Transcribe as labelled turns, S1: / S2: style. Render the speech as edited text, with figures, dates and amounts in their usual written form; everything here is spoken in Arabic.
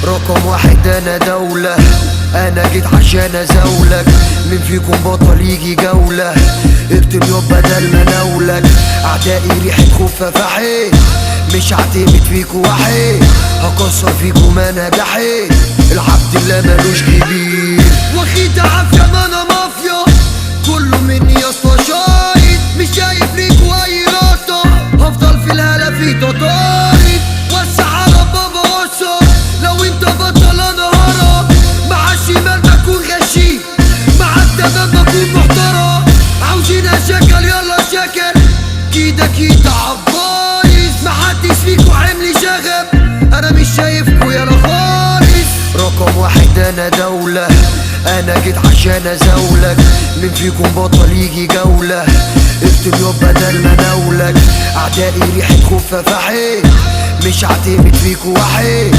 S1: رقم واحد انا دولة، انا جيت عشان ازولك. مين فيكم بطل يجي جولة؟ اكتب يوم بدل ما ناولك. اعدائي ريحة خوفة فحيت، مش هعتمد فيكو وحيد، هكسر فيكو ما نجحت. العبد اللي ملوش كبير واخد عافية، ما انا مافيا كله مني يا اسطى شايد. مش شايف ليكو اي راسة، هفضل في الهلا في تطارد. وسع على بابا وصل، لو انت بطل انا هرب. مع الشمال بكون غشيم، مع التمام بكون محترم. عاوزين اشكل يلا شكل، كيدا كيدا عبايز. محدش فيكو عملي شغب، انا مش شايفكو يلا خالص. رقم واحد انا دولة، انا جيت عشان ازولك. مين فيكم بطل يجي جولة؟ اكتب يوم بدل ما ناولك. اعدائي ريحة خوفة فحيت، مش هعتمد فيكو وحيد.